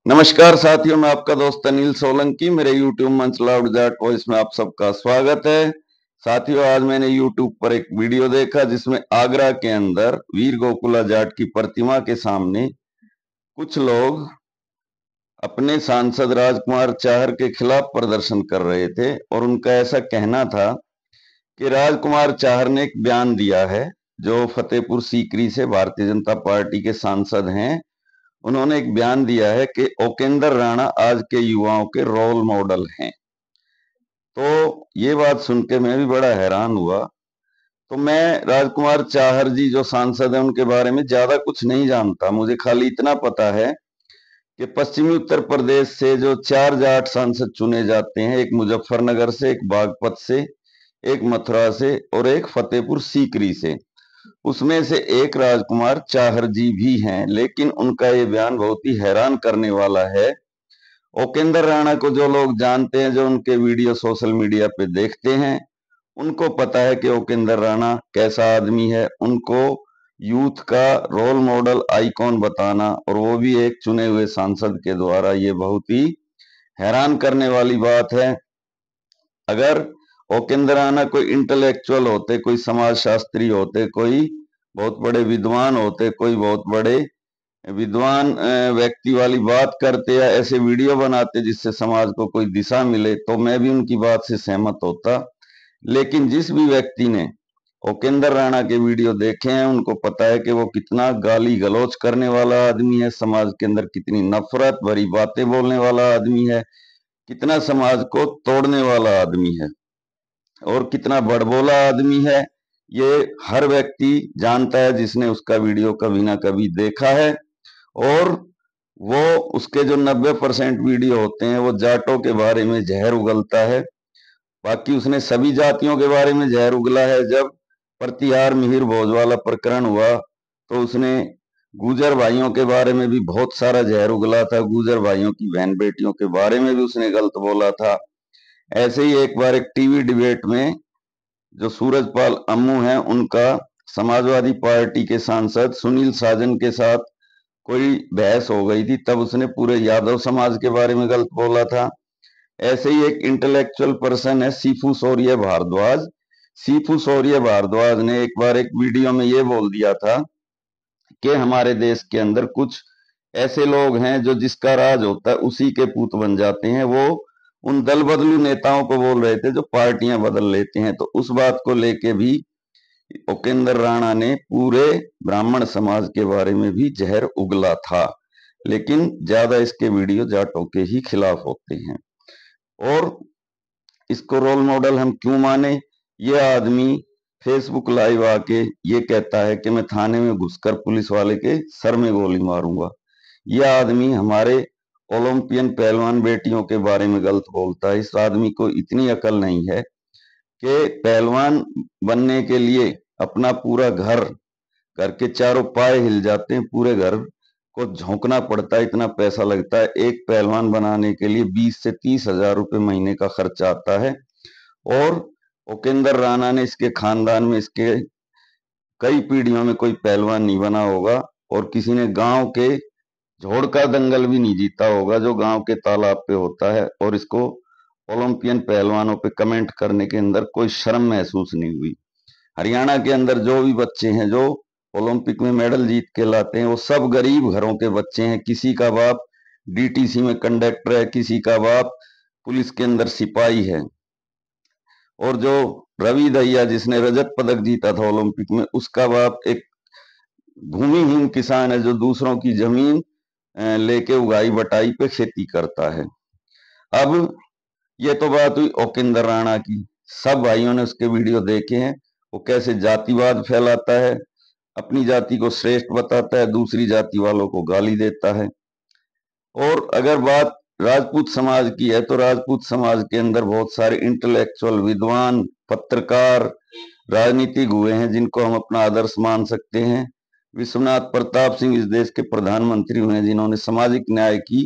नमस्कार साथियों, मैं आपका दोस्त अनिल सोलंकी। मेरे YouTube मंच लाउड जाट वॉइस में आप सबका स्वागत है। साथियों, आज मैंने YouTube पर एक वीडियो देखा जिसमें आगरा के अंदर वीर गोकुला जाट की प्रतिमा के सामने कुछ लोग अपने सांसद राजकुमार चाहर के खिलाफ प्रदर्शन कर रहे थे और उनका ऐसा कहना था कि राजकुमार चाहर ने एक बयान दिया है, जो फतेहपुर सीकरी से भारतीय जनता पार्टी के सांसद हैं। उन्होंने एक बयान दिया है कि ओकेंद्र राणा आज के युवाओं के रोल मॉडल हैं। तो ये बात सुन के मैं भी बड़ा हैरान हुआ। तो मैं राजकुमार चाहर जी जो सांसद हैं उनके बारे में ज्यादा कुछ नहीं जानता। मुझे खाली इतना पता है कि पश्चिमी उत्तर प्रदेश से जो 4 जाट सांसद चुने जाते हैं, एक मुजफ्फरनगर से, एक बागपत से, एक मथुरा से और एक फतेहपुर सीकरी से, उसमें से एक राजकुमार चाहर जी भी हैं। लेकिन उनका ये बयान बहुत ही हैरान करने वाला है। ओकेंद्र राणा को जो लोग जानते हैं, जो उनके वीडियो सोशल मीडिया पे देखते हैं, उनको पता है कि ओकेंद्र राणा कैसा आदमी है। उनको यूथ का रोल मॉडल आइकॉन बताना, और वो भी एक चुने हुए सांसद के द्वारा, ये बहुत ही हैरान करने वाली बात है। अगर ओकेंद्र राणा कोई इंटेलेक्चुअल होते, कोई समाज शास्त्री होते, कोई बहुत बड़े विद्वान होते, कोई बहुत बड़े विद्वान व्यक्ति वाली बात करते या ऐसे वीडियो बनाते जिससे समाज को कोई दिशा मिले, तो मैं भी उनकी बात से सहमत होता। लेकिन जिस भी व्यक्ति ने ओकेंद्र राणा के वीडियो देखे हैं, उनको पता है कि वो कितना गाली गलौज करने वाला आदमी है, समाज के अंदर कितनी नफरत भरी बातें बोलने वाला आदमी है, कितना समाज को तोड़ने वाला आदमी है और कितना बड़बोला आदमी है। ये हर व्यक्ति जानता है जिसने उसका वीडियो कभी ना कभी देखा है। और वो उसके जो 90% वीडियो होते हैं वो जाटों के बारे में जहर उगलता है। बाकी उसने सभी जातियों के बारे में जहर उगला है। जब प्रतिहार मिहिर भोज वाला प्रकरण हुआ तो उसने गुजर भाइयों के बारे में भी बहुत सारा जहर उगला था। गुजर भाइयों की बहन बेटियों के बारे में भी उसने गलत बोला था। ऐसे ही एक बार एक टीवी डिबेट में जो सूरजपाल अम्मू हैं, उनका समाजवादी पार्टी के सांसद सुनील साजन के साथ कोई बहस हो गई थी, तब उसने पूरे यादव समाज के बारे में गलत बोला था। ऐसे ही एक इंटेलेक्चुअल पर्सन है सीफू सौर्य भारद्वाज। सीफू सौर्य भारद्वाज ने एक बार एक वीडियो में ये बोल दिया था कि हमारे देश के अंदर कुछ ऐसे लोग हैं जो जिसका राज होता है उसी के पूत बन जाते हैं। वो उन दल बदलू नेताओं को बोल रहे थे जो पार्टियां बदल लेते हैं। तो उस बात को लेके भी ओकेंद्र राणा ने पूरे ब्राह्मण समाज के बारे में भी जहर उगला था। लेकिन ज्यादा इसके वीडियो जाटों के ही खिलाफ होते हैं। और इसको रोल मॉडल हम क्यों माने? ये आदमी फेसबुक लाइव आके ये कहता है कि मैं थाने में घुसकर पुलिस वाले के सर में गोली मारूंगा। यह आदमी हमारे ओलंपियन पहलवान बेटियों के बारे में गलत बोलता है। इस आदमी को इतनी अकल नहीं है कि पहलवान बनने के लिए अपना पूरा घर के चारों पाए हिल जाते हैं, पूरे घर को झोंकना पड़ता है, इतना पैसा लगता है। एक पहलवान बनाने के लिए 20 से 30 हजार रुपए महीने का खर्चा आता है। और ओकेंद्र राणा ने इसके खानदान में, इसके कई पीढ़ियों में कोई पहलवान नहीं बना होगा और किसी ने गांव के जोड़ का दंगल भी नहीं जीता होगा जो गांव के तालाब पे होता है। और इसको ओलंपियन पहलवानों पे कमेंट करने के अंदर कोई शर्म महसूस नहीं हुई। हरियाणा के अंदर जो भी बच्चे हैं जो ओलंपिक में मेडल जीत के लाते हैं, वो सब गरीब घरों के बच्चे हैं। किसी का बाप डीटीसी में कंडक्टर है, किसी का बाप पुलिस के अंदर सिपाही है। और जो रवि दहिया जिसने रजत पदक जीता था ओलंपिक में, उसका बाप एक भूमिहीन किसान है जो दूसरों की जमीन लेके उगाई बटाई पे खेती करता है। अब ये तो बात हुई ओकेंद्र राणा की। सब भाइयों ने उसके वीडियो देखे हैं, वो कैसे जातिवाद फैलाता है, अपनी जाति को श्रेष्ठ बताता है, दूसरी जाति वालों को गाली देता है। और अगर बात राजपूत समाज की है तो राजपूत समाज के अंदर बहुत सारे इंटेलेक्चुअल, विद्वान, पत्रकार, राजनीतिक हुए हैं जिनको हम अपना आदर्श मान सकते हैं। विश्वनाथ प्रताप सिंह इस देश के प्रधानमंत्री हुए हैं जिन्होंने सामाजिक न्याय की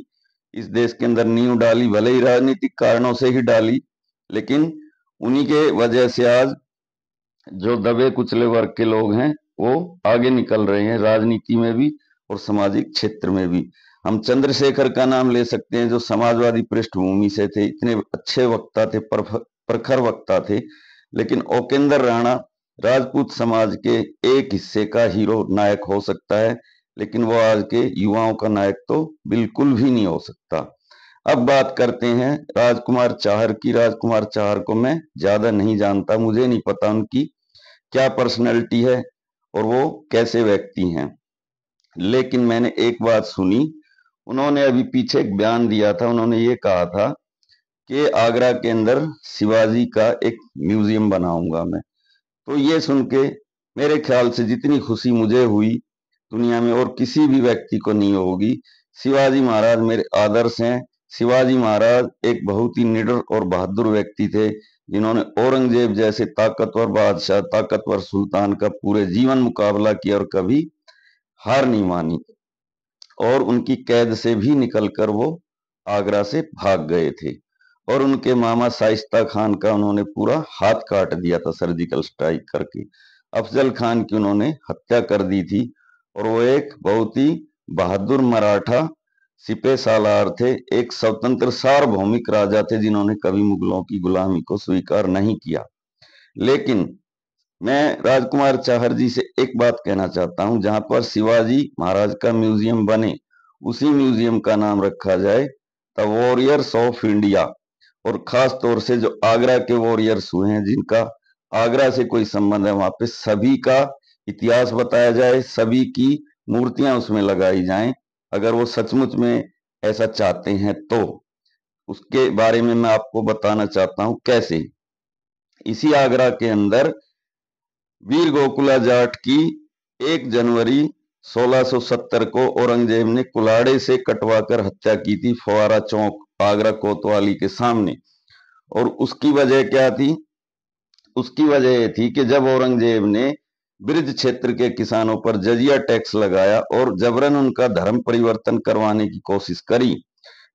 इस देश के अंदर नींव डाली, भले ही राजनीतिक कारणों से ही डाली, लेकिन उन्हीं के वजह से आज जो दबे कुचले वर्ग के लोग हैं वो आगे निकल रहे हैं, राजनीति में भी और सामाजिक क्षेत्र में भी। हम चंद्रशेखर का नाम ले सकते हैं, जो समाजवादी पृष्ठभूमि से थे, इतने अच्छे वक्ता थे, प्रखर वक्ता थे। लेकिन ओकेंद्र राणा राजपूत समाज के एक हिस्से का हीरो नायक हो सकता है, लेकिन वो आज के युवाओं का नायक तो बिल्कुल भी नहीं हो सकता। अब बात करते हैं राजकुमार चाहर की। राजकुमार चाहर को मैं ज्यादा नहीं जानता, मुझे नहीं पता उनकी क्या पर्सनैलिटी है और वो कैसे व्यक्ति हैं। लेकिन मैंने एक बात सुनी, उन्होंने अभी पीछे एक बयान दिया था, उन्होंने ये कहा था कि आगरा के अंदर शिवाजी का एक म्यूजियम बनाऊंगा मैं। तो ये सुन के मेरे ख्याल से जितनी खुशी मुझे हुई दुनिया में और किसी भी व्यक्ति को नहीं होगी। शिवाजी महाराज मेरे आदर्श हैं। शिवाजी महाराज एक बहुत ही निडर और बहादुर व्यक्ति थे, जिन्होंने औरंगजेब जैसे ताकतवर बादशाह, ताकतवर सुल्तान का पूरे जीवन मुकाबला किया और कभी हार नहीं मानी, और उनकी कैद से भी निकलकर वो आगरा से भाग गए थे। और उनके मामा शाइस्ता खान का उन्होंने पूरा हाथ काट दिया था सर्जिकल स्ट्राइक करके। अफजल खान की उन्होंने हत्या कर दी थी। और वो एक बहुत ही बहादुर मराठा सिपह सालार थे, एक स्वतंत्र सार्वभौमिक राजा थे, जिन्होंने कभी मुगलों की गुलामी को स्वीकार नहीं किया। लेकिन मैं राजकुमार चाहर जी से एक बात कहना चाहता हूं, जहां पर शिवाजी महाराज का म्यूजियम बने, उसी म्यूजियम का नाम रखा जाए द वॉरियर्स ऑफ इंडिया। और खास तौर से जो आगरा के वॉरियर्स हुए हैं, जिनका आगरा से कोई संबंध है, वहां पे सभी का इतिहास बताया जाए, सभी की मूर्तियां उसमें लगाई जाएं, अगर वो सचमुच में ऐसा चाहते हैं तो। उसके बारे में मैं आपको बताना चाहता हूं कैसे। इसी आगरा के अंदर वीर गोकुला जाट की 1 जनवरी 1670 को औरंगजेब ने कुल्हाड़े से कटवाकर हत्या की थी, फवारा चौक आगरा कोतवाली के सामने। और उसकी वजह क्या थी? उसकी वजह यह थी कि जब औरंगजेब ने ब्रिज क्षेत्र के किसानों पर जजिया टैक्स लगाया और जबरन उनका धर्म परिवर्तन करवाने की कोशिश करी,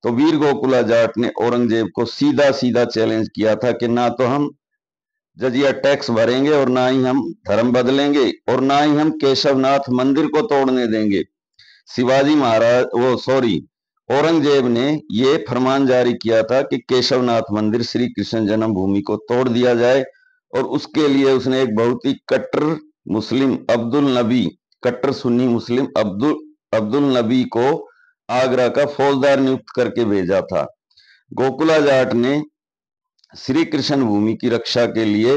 तो वीर गोकुला जाट ने औरंगजेब को सीधा सीधा चैलेंज किया था कि ना तो हम जजिया टैक्स भरेंगे और ना ही हम धर्म बदलेंगे और ना ही हम केशवनाथ मंदिर को तोड़ने देंगे। शिवाजी महाराज वो सॉरी औरंगजेब ने यह फरमान जारी किया था कि केशवनाथ मंदिर श्री कृष्ण जन्मभूमि को तोड़ दिया जाए। और उसके लिए उसने एक बहुत ही कट्टर मुस्लिम अब्दुल नबी, कट्टर सुन्नी मुस्लिम अब्दुल नबी को आगरा का फौजदार नियुक्त करके भेजा था। गोकुला जाट ने श्री कृष्ण भूमि की रक्षा के लिए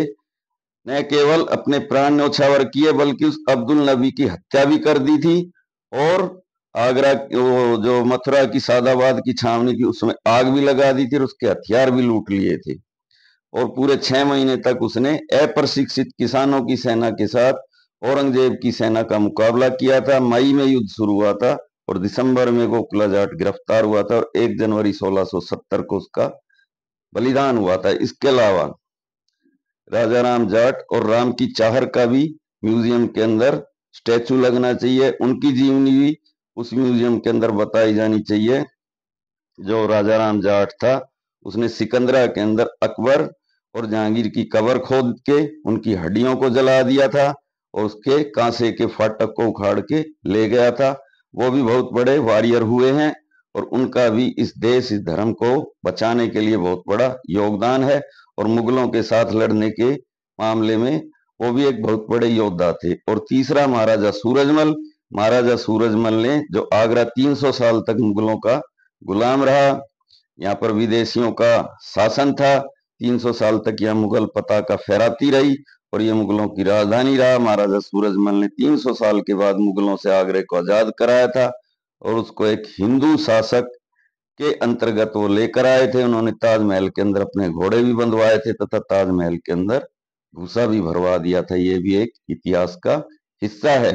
न केवल अपने प्राण न्यौछावर किए, बल्कि उस अब्दुल नबी की हत्या भी कर दी थी। और आगरा जो मथुरा की सादाबाद की छावनी थी, उसमें आग भी लगा दी थी और उसके हथियार भी लूट लिए थे। और पूरे 6 महीने तक उसने अप्रशिक्षित किसानों की सेना के साथ औरंगजेब की सेना का मुकाबला किया था। मई में युद्ध शुरू हुआ था और दिसंबर में गोकुला जाट गिरफ्तार हुआ था और 1 जनवरी 1670 को उसका बलिदान हुआ था। इसके अलावा राजा राम जाट और राम की चाहर का भी म्यूजियम के अंदर स्टैचू लगना चाहिए। उनकी जीवनी भी उस म्यूजियम के अंदर बताई जानी चाहिए। जो राजा राम जाट था, उसने सिकंदरा के अंदर अकबर और जहांगीर की कब्र खोद के उनकी हड्डियों को जला दिया था और उसके कांसे के फाटक को उखाड़ के ले गया था। वो भी बहुत बड़े वॉरियर हुए हैं और उनका भी इस देश, इस धर्म को बचाने के लिए बहुत बड़ा योगदान है। और मुगलों के साथ लड़ने के मामले में वो भी एक बहुत बड़े योद्धा थे। और तीसरा महाराजा सूरजमल। महाराजा सूरजमल ने जो आगरा 300 साल तक मुगलों का गुलाम रहा, यहाँ पर विदेशियों का शासन था, 300 साल तक यह मुगल पताका फहराती रही और ये मुगलों की राजधानी रहा। महाराजा सूरजमल ने 300 साल के बाद मुगलों से आगरे को आजाद कराया था और उसको एक हिंदू शासक के अंतर्गत वो लेकर आए थे। उन्होंने ताजमहल के अंदर अपने घोड़े भी बंधवाए थे तथा ताजमहल के अंदर भूसा भी भरवा दिया था। ये भी एक इतिहास का हिस्सा है।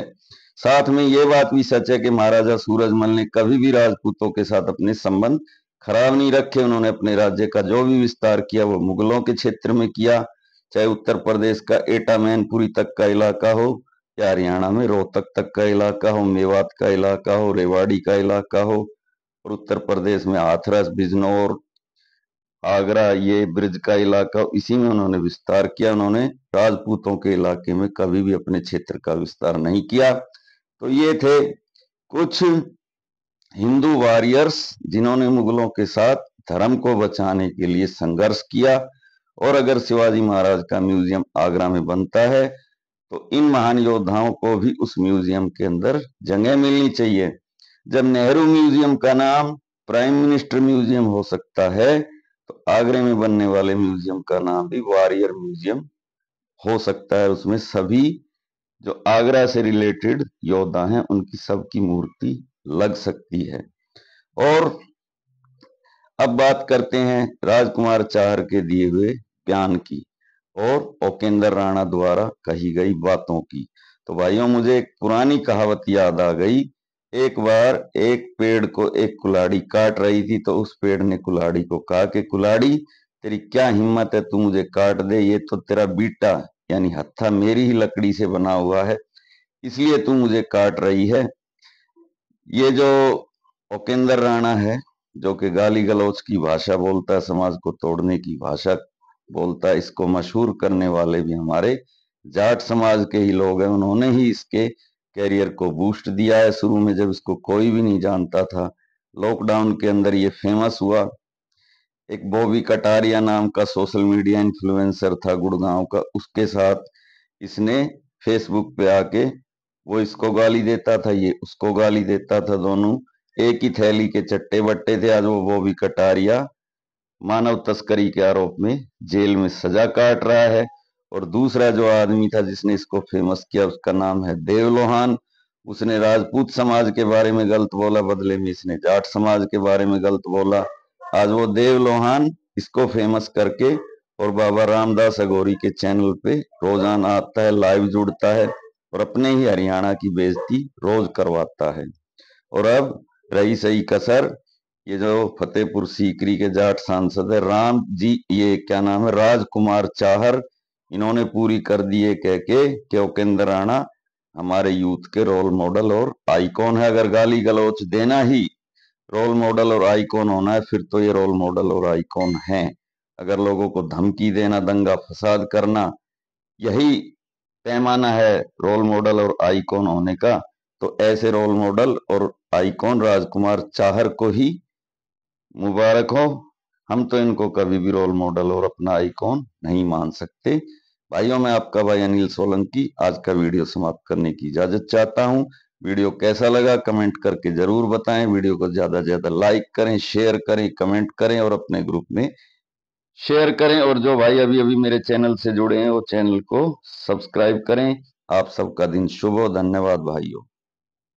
साथ में ये बात भी सच है कि महाराजा सूरजमल ने कभी भी राजपूतों के साथ अपने संबंध खराब नहीं रखे। उन्होंने अपने राज्य का जो भी विस्तार किया वो मुगलों के क्षेत्र में किया, चाहे उत्तर प्रदेश का एटा मैनपुरी तक का इलाका हो या हरियाणा में रोहतक तक का इलाका हो, मेवात का इलाका हो, रेवाड़ी का इलाका हो, और उत्तर प्रदेश में हाथरस, बिजनौर, आगरा, ये ब्रिज का इलाका, इसी में उन्होंने विस्तार किया। उन्होंने राजपूतों के इलाके में कभी भी अपने क्षेत्र का विस्तार नहीं किया। तो ये थे कुछ हिंदू वॉरियर्स जिन्होंने मुगलों के साथ धर्म को बचाने के लिए संघर्ष किया। और अगर शिवाजी महाराज का म्यूजियम आगरा में बनता है तो इन महान योद्धाओं को भी उस म्यूजियम के अंदर जगह मिलनी चाहिए। जब नेहरू म्यूजियम का नाम प्राइम मिनिस्टर म्यूजियम हो सकता है तो आगरे में बनने वाले म्यूजियम का नाम भी वॉरियर म्यूजियम हो सकता है। उसमें सभी जो आगरा से रिलेटेड योद्धा हैं उनकी सबकी मूर्ति लग सकती है। और अब बात करते हैं राजकुमार चाहर के दिए हुए बयान की और ओकेंद्र राणा द्वारा कही गई बातों की। तो भाइयों, मुझे एक पुरानी कहावत याद आ गई। एक बार एक पेड़ को एक कुल्हाड़ी काट रही थी तो उस पेड़ ने कुल्हाड़ी को कहा कि कुल्हाड़ी, तेरी क्या हिम्मत है, तू मुझे काट दे, ये तो तेरा बीटा यानी हत्था मेरी ही लकड़ी से बना हुआ है, इसलिए तू मुझे काट रही है। ये जो ओकेंद्र राणा है, जो कि गाली गलौज की भाषा बोलता है, समाज को तोड़ने की भाषा बोलता है, इसको मशहूर करने वाले भी हमारे जाट समाज के ही लोग हैं। उन्होंने ही इसके कैरियर को बूस्ट दिया है। शुरू में जब इसको कोई भी नहीं जानता था, लॉकडाउन के अंदर ये फेमस हुआ। एक बॉबी कटारिया नाम का सोशल मीडिया इन्फ्लुएंसर था गुड़गांव का, उसके साथ इसने फेसबुक पे आके, वो इसको गाली देता था, ये उसको गाली देता था, दोनों एक ही थैली के चट्टे बट्टे थे। आज वो बॉबी कटारिया मानव तस्करी के आरोप में जेल में सजा काट रहा है। और दूसरा जो आदमी था जिसने इसको फेमस किया, उसका नाम है देव लोहान। उसने राजपूत समाज के बारे में गलत बोला, बदले में इसने जाट समाज के बारे में गलत बोला। आज वो देव लोहान इसको फेमस करके और बाबा रामदास अघोरी के चैनल पे रोजाना आता है, लाइव जुड़ता है और अपने ही हरियाणा की बेइज्जती रोज करवाता है। और अब रही सही कसर, ये जो फतेहपुर सीकरी के जाट सांसद है राम जी, ये क्या नाम है, राजकुमार चाहर, इन्होंने पूरी कर दी है कह के कि उपेंद्र राणा हमारे यूथ के रोल मॉडल और आइकॉन है। अगर गाली गलौच देना ही रोल मॉडल और आइकॉन होना है, फिर तो ये रोल मॉडल और आइकॉन है। अगर लोगों को धमकी देना, दंगा फसाद करना, यही पैमाना है रोल मॉडल और आइकॉन होने का, तो ऐसे रोल मॉडल और आइकॉन राजकुमार चाहर को ही मुबारक हो। हम तो इनको कभी भी रोल मॉडल और अपना आइकॉन नहीं मान सकते। भाइयों, मैं आपका भाई अनिल सोलंकी आज का वीडियो समाप्त करने की इजाजत चाहता हूं। वीडियो कैसा लगा कमेंट करके जरूर बताएं। वीडियो को ज्यादा से ज्यादा लाइक करें, शेयर करें, कमेंट करें और अपने ग्रुप में शेयर करें। और जो भाई अभी अभी मेरे चैनल से जुड़े हैं वो चैनल को सब्सक्राइब करें। आप सबका दिन शुभ हो। धन्यवाद भाइयों।